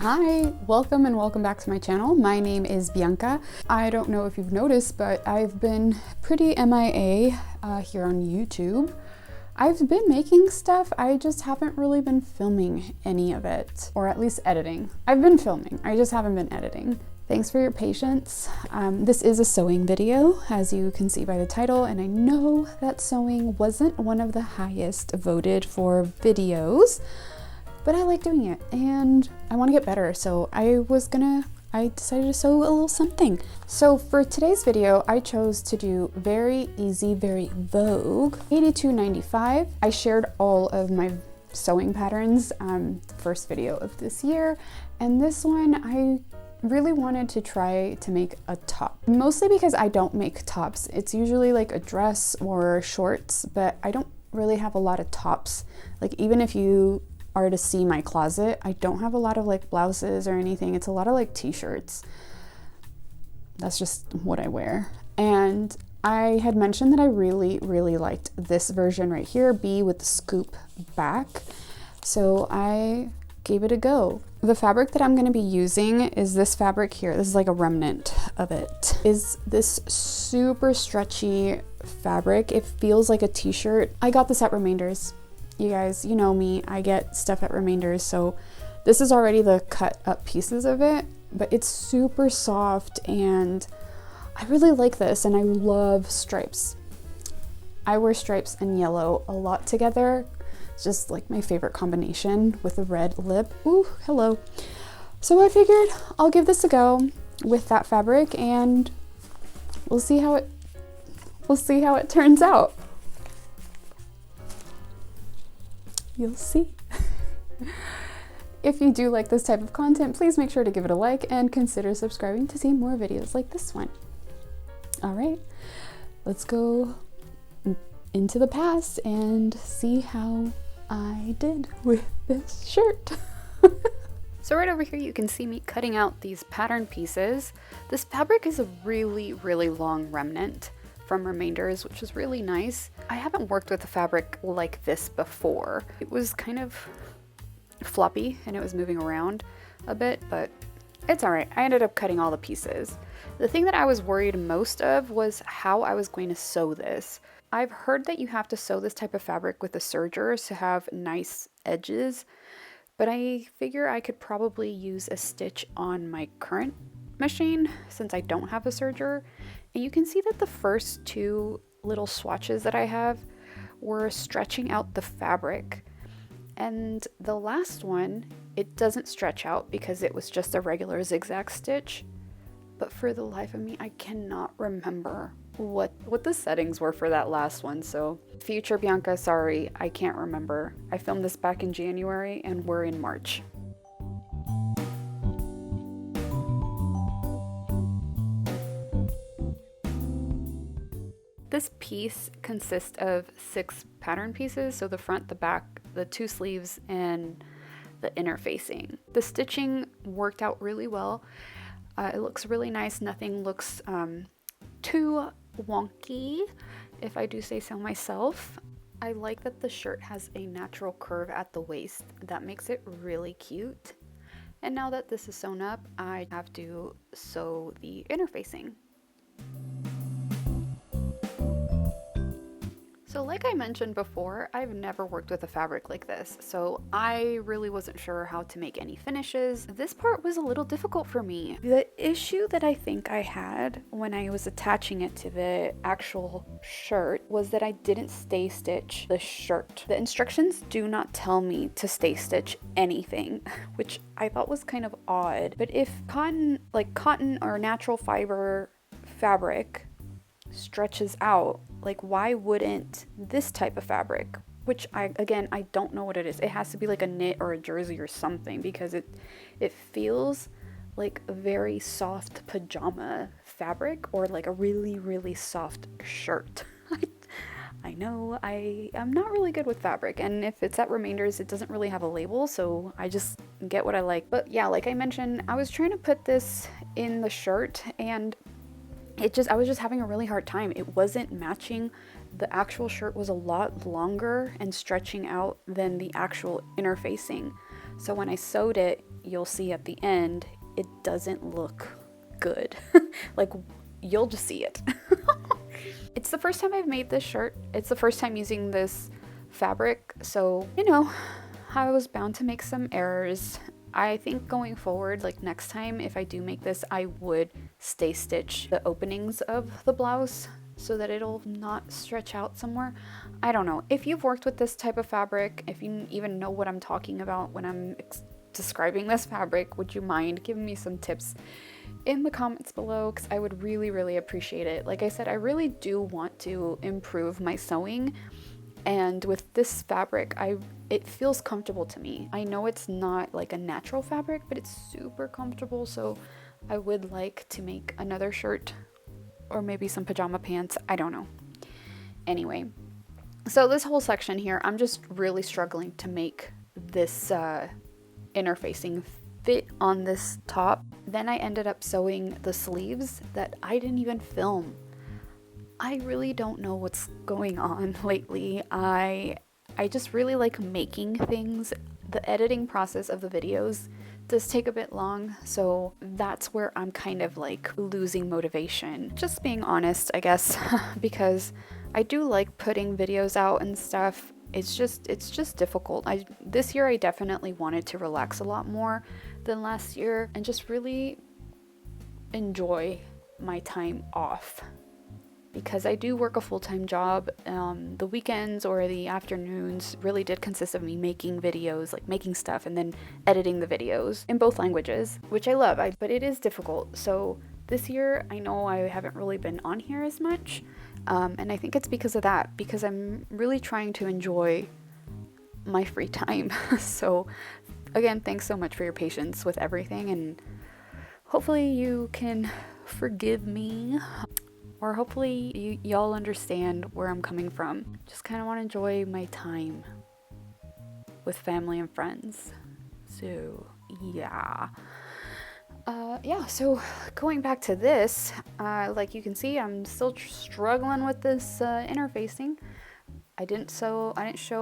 Hi, welcome and welcome back to my channel. My name is Bianca. I don't know if you've noticed, but I've been pretty MIA here on YouTube. I've been making stuff, I just haven't really been filming any of it, or at least editing. I've been filming, I just haven't been editing. Thanks for your patience. This is a sewing video, as you can see by the title, and I know that sewing wasn't one of the highest voted for videos, but I like doing it and I want to get better, so I decided to sew a little something. So for today's video, I chose to do very easy, very vogue, $82.95. I shared all of my sewing patterns, first video of this year, and this one I really wanted to try to make a top, mostly because I don't make tops. It's usually like a dress or shorts, but I don't really have a lot of tops. Like, even if you are to see my closet, I don't have a lot of like blouses or anything. It's a lot of like t-shirts. That's just what I wear. And I had mentioned that I really liked this version right here, B with the scoop back. So I gave it a go. The fabric that I'm going to be using is this fabric here. This is like a remnant of it. Is this super stretchy fabric. It feels like a t-shirt. I got this at Remainders. You guys, you know me, I get stuff at Remainders, so this is already the cut up pieces of it, but it's super soft and I really like this, and I love stripes. I wear stripes and yellow a lot together. It's just like my favorite combination with a red lip. Ooh, hello. So I figured I'll give this a go with that fabric and we'll see how it turns out. You'll see. If you do like this type of content, please make sure to give it a like and consider subscribing to see more videos like this one. All right, let's go into the past and see how I did with this shirt. So right over here you can see me cutting out these pattern pieces. This fabric is a really long remnant from Remainders, which is really nice. I haven't worked with a fabric like this before. It was kind of floppy and it was moving around a bit, but it's all right. I ended up cutting all the pieces. The thing that I was worried most of was how I was going to sew this. I've heard that you have to sew this type of fabric with a serger to have nice edges, but I figure I could probably use a stitch on my current machine since I don't have a serger. And you can see that the first two little swatches that I have were stretching out the fabric. And the last one, it doesn't stretch out because it was just a regular zigzag stitch. But for the life of me, I cannot remember what the settings were for that last one. So future Bianca, sorry, I can't remember. I filmed this back in January and we're in March. This piece consists of 6 pattern pieces, so the front, the back, the 2 sleeves, and the interfacing. The stitching worked out really well. It looks really nice. Nothing looks too wonky, if I do say so myself. I like that the shirt has a natural curve at the waist. That makes it really cute. And now that this is sewn up, I have to sew the interfacing. So like I mentioned before, I've never worked with a fabric like this, so I really wasn't sure how to make any finishes. This part was a little difficult for me. The issue that I think I had when I was attaching it to the actual shirt was that I didn't stay stitch the shirt. The instructions do not tell me to stay stitch anything, which I thought was kind of odd. But if cotton or natural fiber fabric stretches out, like, why wouldn't this type of fabric, which I don't know what it is. It has to be like a knit or a jersey or something, because it feels like a very soft pajama fabric or like a really soft shirt. I know I am not really good with fabric, and if it's at Remainders, it doesn't really have a label, so I just get what I like. But yeah, like I mentioned, I was trying to put this in the shirt and I was just having a really hard time. It wasn't matching. The actual shirt was a lot longer and stretching out than the actual interfacing. So when I sewed it, you'll see at the end, it doesn't look good. Like, you'll just see it. It's the first time I've made this shirt. It's the first time using this fabric, so, you know, I was bound to make some errors. I think going forward, like next time if I do make this, I would stay stitch the openings of the blouse so that it'll not stretch out somewhere. I don't know. If you've worked with this type of fabric, if you even know what I'm talking about when I'm describing this fabric, would you mind giving me some tips in the comments below? Because I would really, really appreciate it. Like I said, I really do want to improve my sewing, and with this fabric, it feels comfortable to me. I know it's not like a natural fabric, but it's super comfortable, so I would like to make another shirt or maybe some pajama pants. I don't know. Anyway, so this whole section here, I'm just really struggling to make this interfacing fit on this top. Then I ended up sewing the sleeves that I didn't even film. I really don't know what's going on lately. I just really like making things. The editing process of the videos does take a bit long, so that's where I'm kind of like losing motivation. Just being honest, I guess, because I do like putting videos out and stuff. It's just difficult. This year I definitely wanted to relax a lot more than last year and just really enjoy my time off, because I do work a full-time job. The weekends or the afternoons really did consist of me making videos, like making stuff and then editing the videos in both languages, which I love, but it is difficult. So this year, I know I haven't really been on here as much, and I think it's because of that, because I'm really trying to enjoy my free time. So again, thanks so much for your patience with everything, and hopefully you can forgive me. Or hopefully y'all understand where I'm coming from. Just kind of want to enjoy my time with family and friends. So yeah. So going back to this, like you can see, I'm still struggling with this interfacing. I didn't show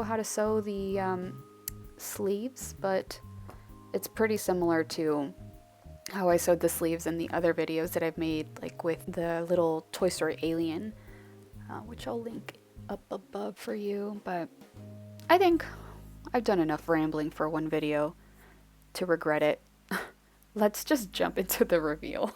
how to sew the sleeves, but it's pretty similar to how I sewed the sleeves in the other videos that I've made, like with the little Toy Story alien, which I'll link up above for you. But I think I've done enough rambling for one video to regret it. Let's just jump into the reveal.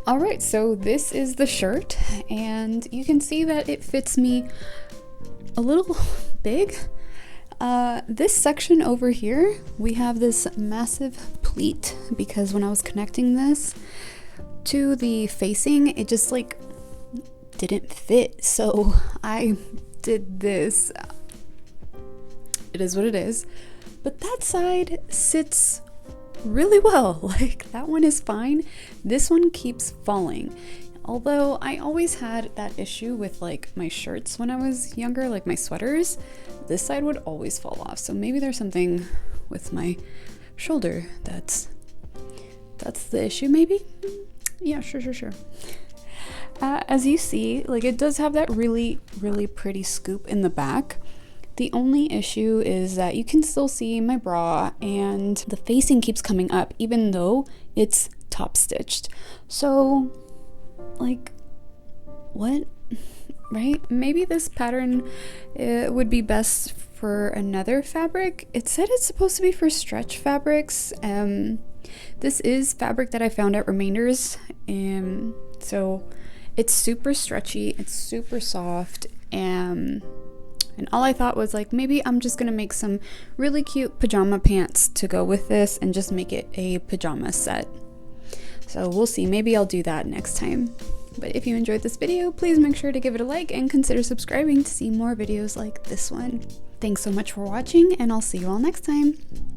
Alright, so this is the shirt, and you can see that it fits me a little big. This section over here, we have this massive pleat, because when I was connecting this to the facing, it just like didn't fit, so I did this. It is what it is, but that side sits really well. Like, that one is fine. This one keeps falling. Although I always had that issue with like my shirts when I was younger, like my sweaters, this side would always fall off. So maybe there's something with my shoulder that's the issue, maybe? Yeah, sure. As you see, like, it does have that really, really pretty scoop in the back. The only issue is that you can still see my bra and the facing keeps coming up even though it's top stitched. So, like, what? Right? Maybe this pattern would be best for another fabric. It said it's supposed to be for stretch fabrics. This is fabric that I found at Remainders. So it's super stretchy, it's super soft, and And all I thought was like, maybe I'm just gonna make some really cute pajama pants to go with this and just make it a pajama set. So we'll see, maybe I'll do that next time. But if you enjoyed this video, please make sure to give it a like and consider subscribing to see more videos like this one. Thanks so much for watching, and I'll see you all next time.